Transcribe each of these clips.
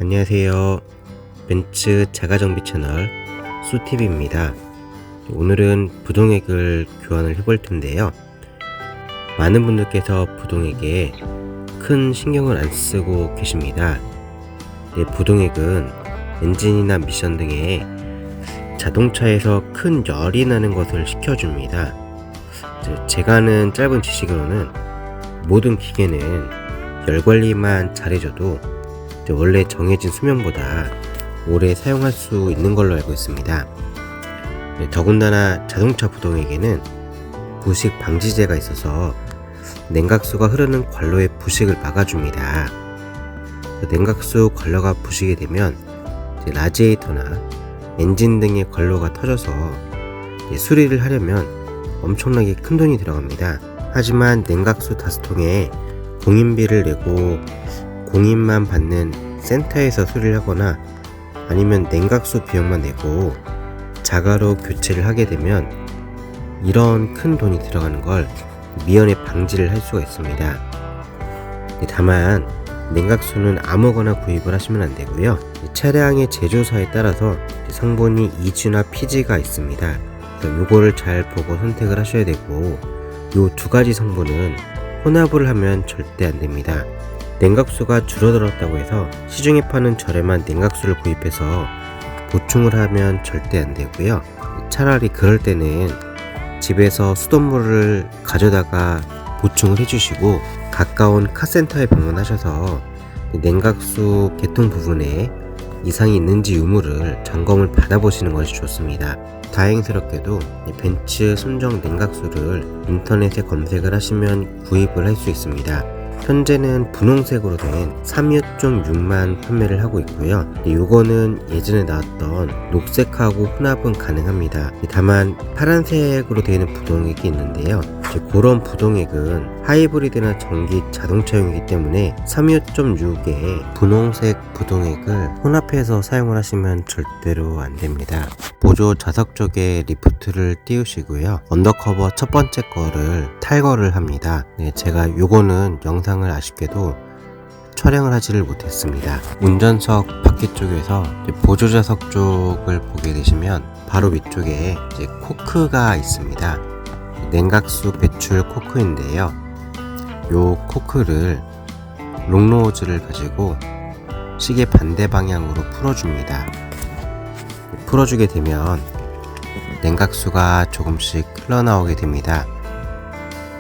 안녕하세요. 벤츠 자가정비 채널 수TV입니다. 오늘은 부동액을 교환을 해볼 텐데요. 많은 분들께서 부동액에 큰 신경을 안 쓰고 계십니다. 부동액은 엔진이나 미션 등에 자동차에서 큰 열이 나는 것을 식혀줍니다. 제가 아는 짧은 지식으로는 모든 기계는 열 관리만 잘해줘도 원래 정해진 수명보다 오래 사용할 수 있는 걸로 알고 있습니다. 더군다나 자동차 부동액에는 부식 방지제가 있어서 냉각수가 흐르는 관로의 부식을 막아줍니다. 냉각수 관로가 부식이 되면 라지에이터나 엔진 등의 관로가 터져서 수리를 하려면 엄청나게 큰 돈이 들어갑니다. 하지만 냉각수 5통에 공인비를 내고 공인만 받는 센터에서 수리를 하거나 아니면 냉각수 비용만 내고 자가로 교체를 하게 되면 이런 큰 돈이 들어가는 걸 미연에 방지를 할 수가 있습니다. 다만 냉각수는 아무거나 구입을 하시면 안 되고요. 차량의 제조사에 따라서 성분이 EG나 PG가 있습니다. 그래서 요거를 잘 보고 선택을 하셔야 되고, 요 두 가지 성분은 혼합을 하면 절대 안 됩니다. 냉각수가 줄어들었다고 해서 시중에 파는 저렴한 냉각수를 구입해서 보충을 하면 절대 안 되고요. 차라리 그럴 때는 집에서 수돗물을 가져다가 보충을 해주시고 가까운 카센터에 방문하셔서 냉각수 개통 부분에 이상이 있는지 유무를 점검을 받아보시는 것이 좋습니다. 다행스럽게도 벤츠 순정 냉각수를 인터넷에 검색을 하시면 구입을 할 수 있습니다. 현재는 분홍색으로 된 3유종 6만 판매를 하고 있고요. 요거는 예전에 나왔던 녹색하고 혼합은 가능합니다. 다만 파란색으로 되어 있는 부동액이 있는데요. 그런 부동액은 하이브리드나 전기 자동차용이기 때문에 3.6의 분홍색 부동액을 혼합해서 사용을 하시면 절대로 안 됩니다. 보조 좌석 쪽에 리프트를 띄우시고요. 언더커버 첫 번째 거를 탈거를 합니다. 제가 요거는 영상을 아쉽게도 촬영을 하지를 못했습니다. 운전석 바퀴 쪽에서 보조 좌석 쪽을 보게 되시면 바로 위쪽에 코크가 있습니다. 냉각수 배출 코크인데요. 요 코크를 롱노즈를 가지고 시계 반대 방향으로 풀어줍니다. 풀어주게 되면 냉각수가 조금씩 흘러나오게 됩니다.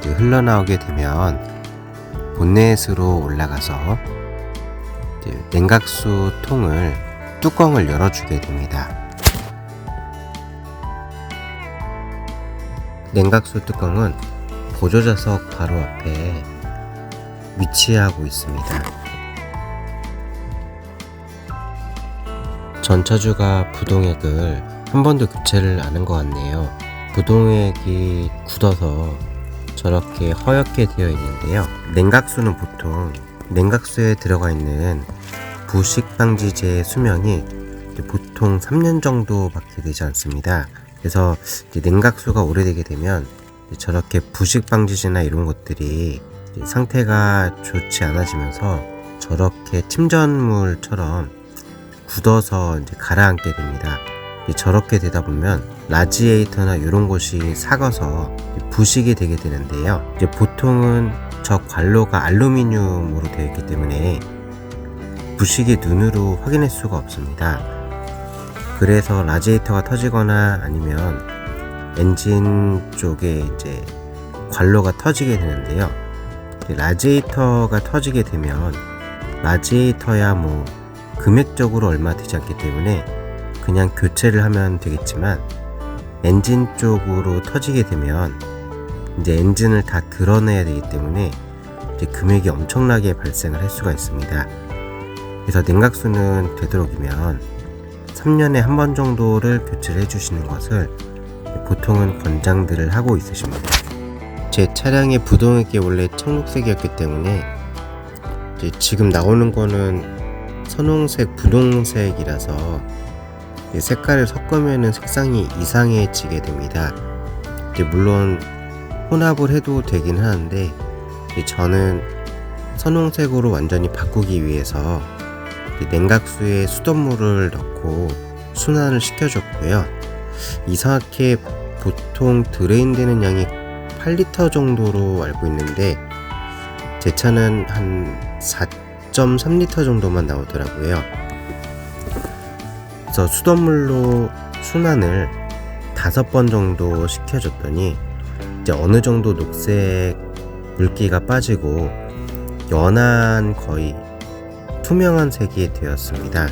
흘러나오게 되면 본넷으로 올라가서 냉각수 통을 뚜껑을 열어주게 됩니다. 냉각수 뚜껑은 보조좌석 바로 앞에 위치하고 있습니다. 전차주가 부동액을 한 번도 교체를 안 한 것 같네요. 부동액이 굳어서 저렇게 허옇게 되어 있는데요. 냉각수는 보통 냉각수에 들어가 있는 부식 방지제의 수명이 보통 3년 정도밖에 되지 않습니다. 그래서 냉각수가 오래되게 되면 저렇게 부식 방지제나 이런 것들이 상태가 좋지 않아지면서 저렇게 침전물처럼 굳어서 가라앉게 됩니다. 저렇게 되다 보면 라지에이터나 이런 곳이 삭아서 부식이 되게 되는데요. 보통은 저 관로가 알루미늄으로 되어 있기 때문에 부식이 눈으로 확인할 수가 없습니다. 그래서 라지에이터가 터지거나 아니면 엔진 쪽에 관로가 터지게 되는데요. 라지에이터가 터지게 되면 라지에이터야 금액적으로 얼마 되지 않기 때문에 그냥 교체를 하면 되겠지만, 엔진 쪽으로 터지게 되면 엔진을 다 드러내야 되기 때문에 금액이 엄청나게 발생을 할 수가 있습니다. 그래서 냉각수는 되도록이면 3년에 한 번 정도를 교체를 해주시는 것을 보통은 권장들을 하고 있으십니다. 제 차량의 부동액이 원래 청록색이었기 때문에 지금 나오는 거는 선홍색, 분홍색이라서 색깔을 섞으면 색상이 이상해지게 됩니다. 물론 혼합을 해도 되긴 하는데 저는 선홍색으로 완전히 바꾸기 위해서 냉각수에 수돗물을 넣고 순환을 시켜줬고요. 이상하게 보통 드레인되는 양이 8리터 정도로 알고 있는데 제 차는 한 4.3리터 정도만 나오더라고요. 그래서 수돗물로 순환을 5번 정도 시켜줬더니 이제 어느 정도 녹색 물기가 빠지고 연한 거의 투명한 색이 되었습니다.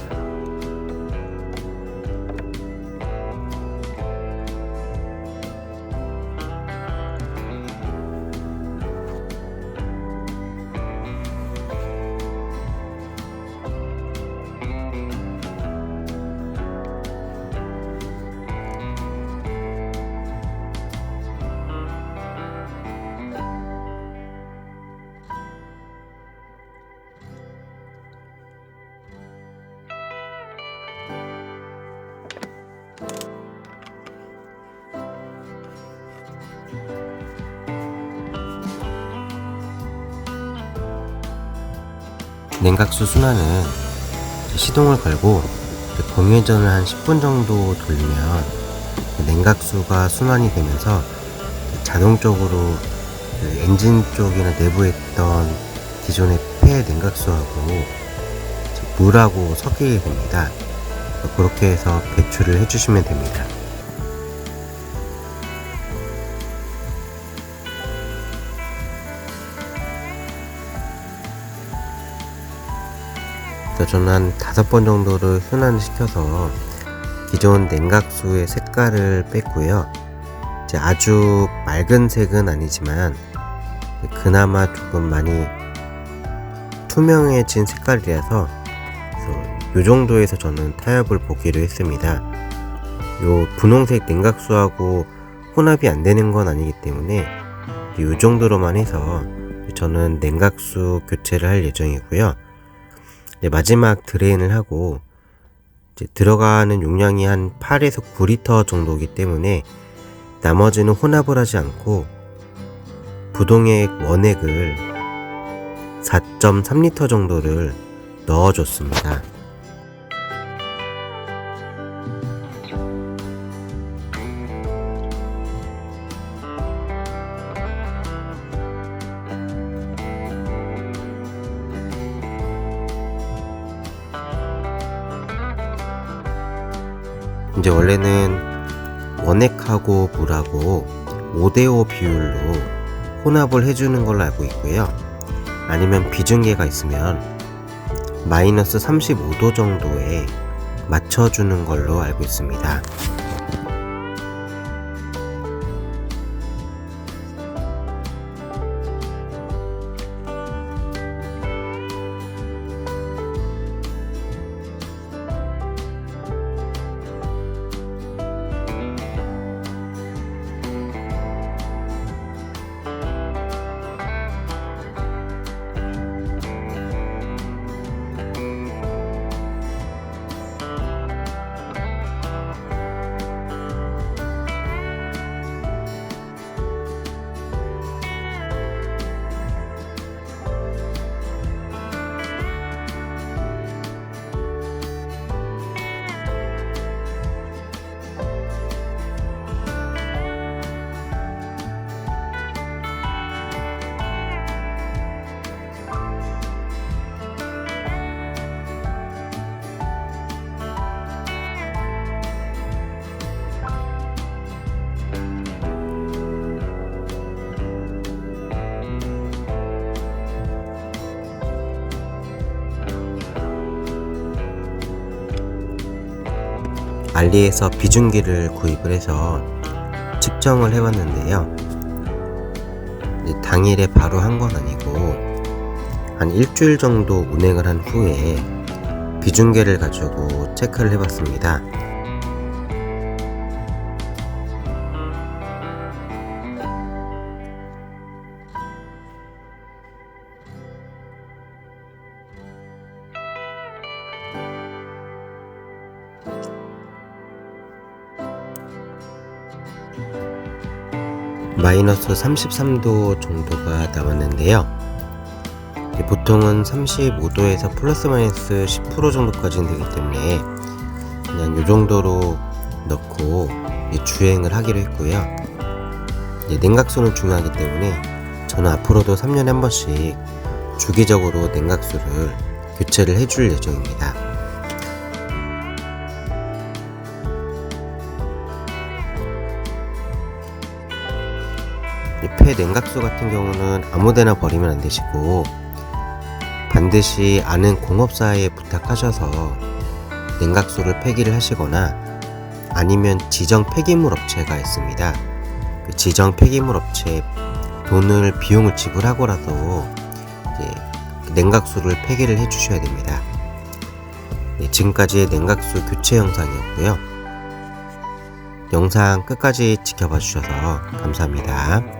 냉각수 순환은 시동을 걸고 공회전을 한 10분 정도 돌리면 냉각수가 순환이 되면서 자동적으로 엔진 쪽이나 내부에 있던 기존의 폐 냉각수하고 물하고 섞이게 됩니다. 그렇게 해서 배출을 해주시면 됩니다. 저는 한 5번 정도를 순환을 시켜서 기존 냉각수의 색깔을 뺐고요. 이제 아주 맑은 색은 아니지만 그나마 조금 많이 투명해진 색깔이라서 이 정도에서 저는 타협을 보기로 했습니다. 요 분홍색 냉각수하고 혼합이 안 되는 건 아니기 때문에 이 정도로만 해서 저는 냉각수 교체를 할 예정이고요. 마지막 드레인을 하고 이제 들어가는 용량이 한 8에서 9리터 정도이기 때문에 나머지는 혼합을 하지 않고 부동액 원액을 4.3리터 정도를 넣어줬습니다. 이제 원래는 원액하고 물하고 5대5 비율로 혼합을 해주는 걸로 알고 있고요. 아니면 비중계가 있으면 마이너스 35도 정도에 맞춰주는 걸로 알고 있습니다. 알리에서 비중기를 구입을 해서 측정을 해봤는데요. 당일에 바로 한 건 아니고 한 일주일 정도 운행을 한 후에 비중계를 가지고 체크를 해봤습니다. 마이너스 33도 정도가 나왔는데요. 보통은 35도에서 플러스 마이너스 10% 정도까지는 되기 때문에 그냥 이 정도로 넣고 주행을 하기로 했고요. 냉각수는 중요하기 때문에 저는 앞으로도 3년에 한 번씩 주기적으로 냉각수를 교체를 해줄 예정입니다. 이 폐 냉각수 같은 경우는 아무데나 버리면 안 되시고 반드시 아는 공업사에 부탁하셔서 냉각수를 폐기를 하시거나 아니면 지정 폐기물 업체가 있습니다. 그 지정 폐기물 업체에 비용을 지불하고라도 냉각수를 폐기를 해주셔야 됩니다. 지금까지의 냉각수 교체 영상이었고요. 영상 끝까지 지켜봐 주셔서 감사합니다.